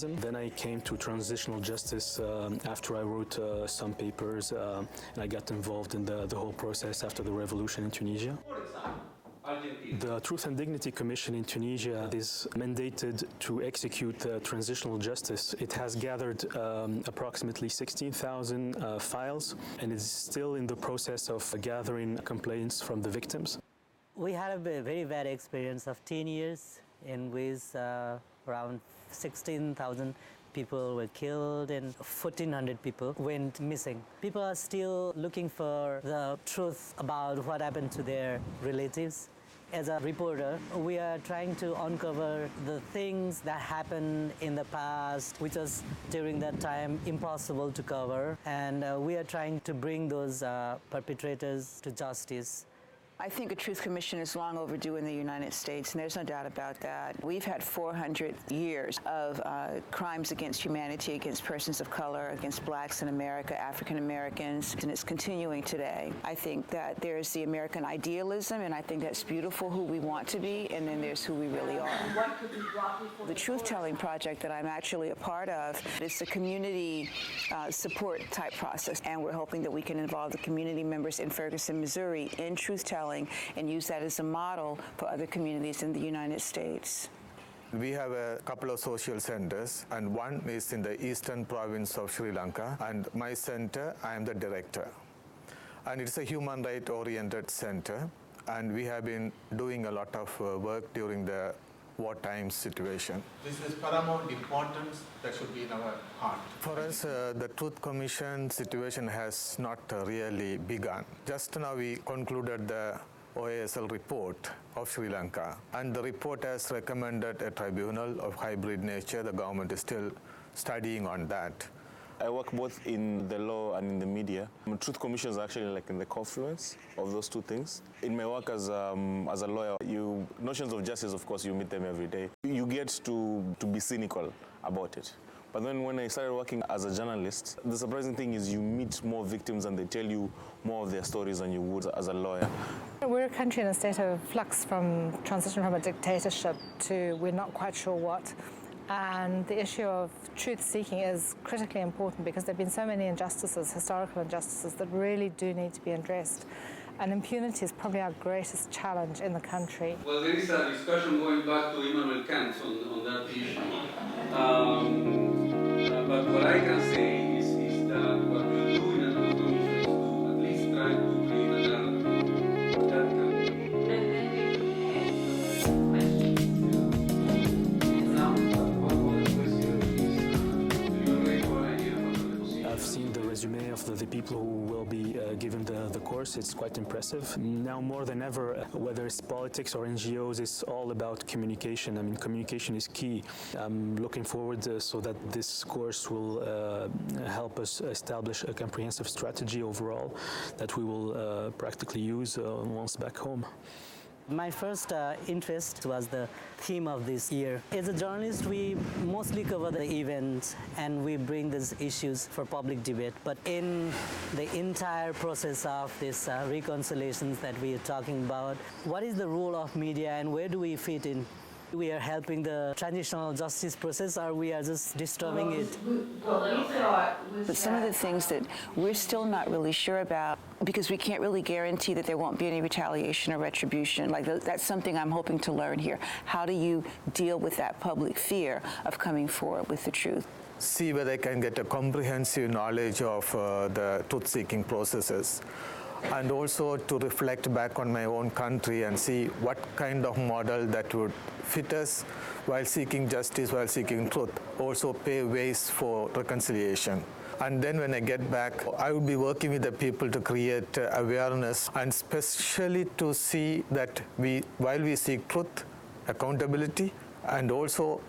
activism. Then I came to transitional justice after I wrote some papers and I got involved in the whole process after the revolution in Tunisia. The Truth and Dignity Commission in Tunisia is mandated to execute transitional justice. It has gathered approximately 16,000 files and is still in the process of gathering complaints from the victims. We had a very bad experience of 10 years in which around 16,000 people were killed and 1,400 people went missing. People are still looking for the truth about what happened to their relatives. As a reporter, we are trying to uncover the things that happened in the past, which was during that time impossible to cover, and we are trying to bring those perpetrators to justice. I think a Truth Commission is long overdue in the United States, and there's no doubt about that. We've had 400 years of crimes against humanity, against persons of color, against blacks in America, African Americans, and it's continuing today. I think that there's the American idealism, and I think that's beautiful, who we want to be, and then there's who we really are. The truth-telling project that I'm actually a part of is the community support type process, and we're hoping that we can involve the community members in Ferguson, Missouri in truth-telling and use that as a model for other communities in the United States. We have a couple of social centers, and one is in the eastern province of Sri Lanka, and my center, I am the director. And it's a human rights oriented center, and we have been doing a lot of work during the wartime situation. This is paramount importance that should be in our heart. For us, the Truth Commission situation has not really begun. Just now we concluded the OASL report of Sri Lanka, and the report has recommended a tribunal of hybrid nature. The government is still studying on that. I work both in the law and in the media. Truth Commission is actually like in the confluence of those two things. In my work as a lawyer, notions of justice, of course, you meet them every day. You get to be cynical about it. But then when I started working as a journalist, the surprising thing is you meet more victims and they tell you more of their stories than you would as a lawyer. We're a country in a state of flux from transition from a dictatorship to we're not quite sure what. And the issue of truth-seeking is critically important because there have been so many injustices, historical injustices, that really do need to be addressed. And impunity is probably our greatest challenge in the country. Well, there is a discussion going back to Immanuel Kant on that issue. But what I can say is that what we do in a Truth Commission is to at least try to create a narrative that can I've seen the resume of the people who will be given the course. It's quite impressive. Now more than ever, whether it's politics or NGOs, it's all about communication. I mean, communication is key. I'm looking forward so that this course will help us establish a comprehensive strategy overall that we will practically use once back home. My first interest was the theme of this year. As a journalist, we mostly cover the events and we bring these issues for public debate. But in the entire process of this reconciliations that we are talking about, what is the role of media and where do we fit in? We are helping the transitional justice process, or we are just disturbing it? But some of the things that we're still not really sure about, because we can't really guarantee that there won't be any retaliation or retribution. Like that's something I'm hoping to learn here. How do you deal with that public fear of coming forward with the truth? See whether I can get a comprehensive knowledge of the truth-seeking processes, and also to reflect back on my own country and see what kind of model that would fit us while seeking justice, while seeking truth, also pave ways for reconciliation. And then when I get back, I would be working with the people to create awareness, and especially to see that while we seek truth, accountability, and also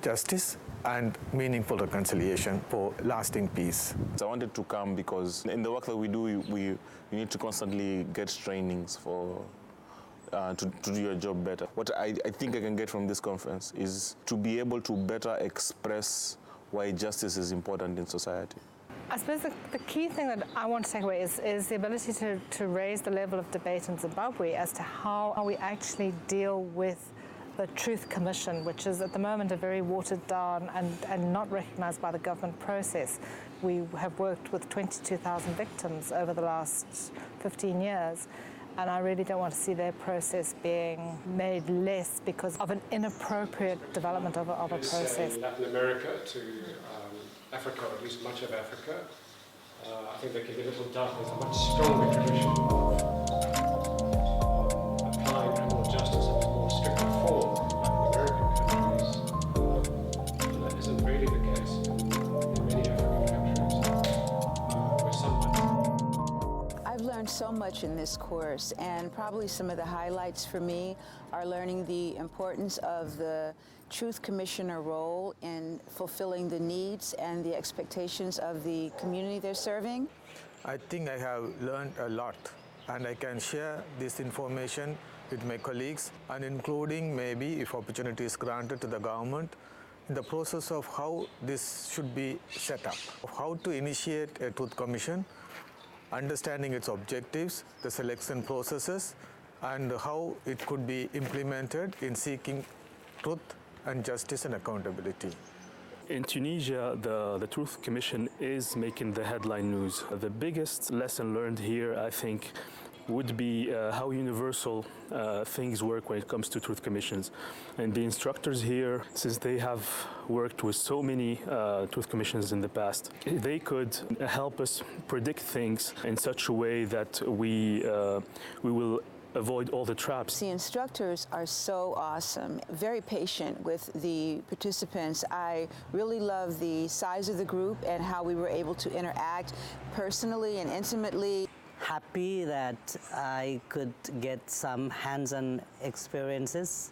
justice, and meaningful reconciliation for lasting peace. I wanted to come because in the work that we do, we need to constantly get trainings for to do your job better. What I think I can get from this conference is to be able to better express why justice is important in society. I suppose the key thing that I want to take away is the ability to raise the level of debate in Zimbabwe as to how we actually deal with the Truth Commission, which is at the moment a very watered down and not recognised by the government process. We have worked with 22,000 victims over the last 15 years, and I really don't want to see their process being made less because of an inappropriate development of a process. Latin America to Africa, or at least much of Africa, I think there can be little doubt there's a much stronger tradition of applying criminal justice in a more stricter form in Latin American countries. And that isn't really the case in many African countries, where someone... I've learned so much in this course, and probably some of the highlights for me are learning the importance of the Truth Commissioner role in fulfilling the needs and the expectations of the community they're serving. I think I have learned a lot, and I can share this information with my colleagues, and including maybe, if opportunity is granted to the government, in the process of how this should be set up, of how to initiate a Truth Commission, understanding its objectives, the selection processes, and how it could be implemented in seeking truth and justice and accountability. In Tunisia, the Truth Commission is making the headline news. The biggest lesson learned here, I think, would be how universal things work when it comes to Truth Commissions. And the instructors here, since they have worked with so many Truth Commissions in the past, they could help us predict things in such a way that we will avoid all the traps. The instructors are so awesome, very patient with the participants. I really love the size of the group and how we were able to interact personally and intimately. Happy that I could get some hands-on experiences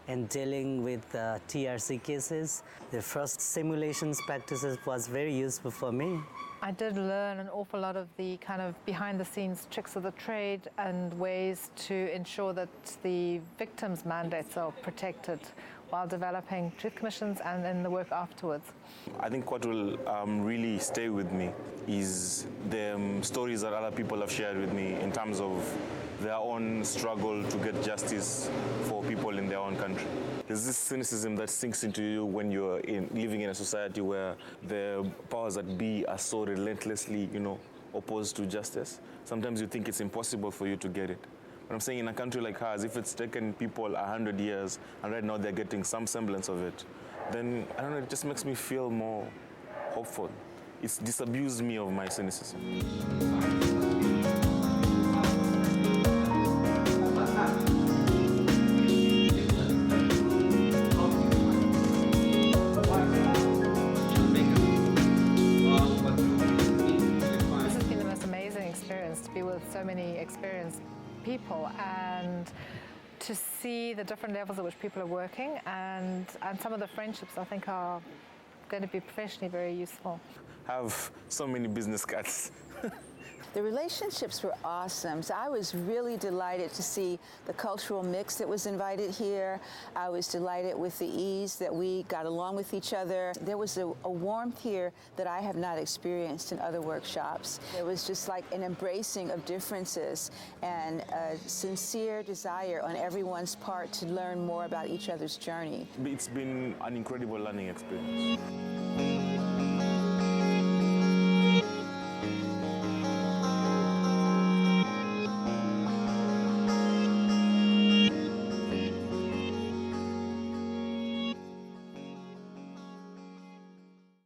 in dealing with TRC cases. The first simulations practices was very useful for me. I did learn an awful lot of the kind of behind-the-scenes tricks of the trade and ways to ensure that the victims' mandates are protected while developing Truth Commissions and in the work afterwards. I think what will really stay with me is the stories that other people have shared with me in terms of their own struggle to get justice for people in their own country. There's this cynicism that sinks into you when you're living in a society where the powers that be are so relentlessly, opposed to justice. Sometimes you think it's impossible for you to get it. But I'm saying in a country like ours, if it's taken people 100 years and right now they're getting some semblance of it, then, I don't know, it just makes me feel more hopeful. It's disabused me of my cynicism. This has been the most amazing experience to be with so many experienced people and to see the different levels at which people are working and some of the friendships I think are going to be professionally very useful. Have so many business cards. The relationships were awesome. So I was really delighted to see the cultural mix that was invited here. I was delighted with the ease that we got along with each other. There was a warmth here that I have not experienced in other workshops. It was just like an embracing of differences and a sincere desire on everyone's part to learn more about each other's journey. It's been an incredible learning experience.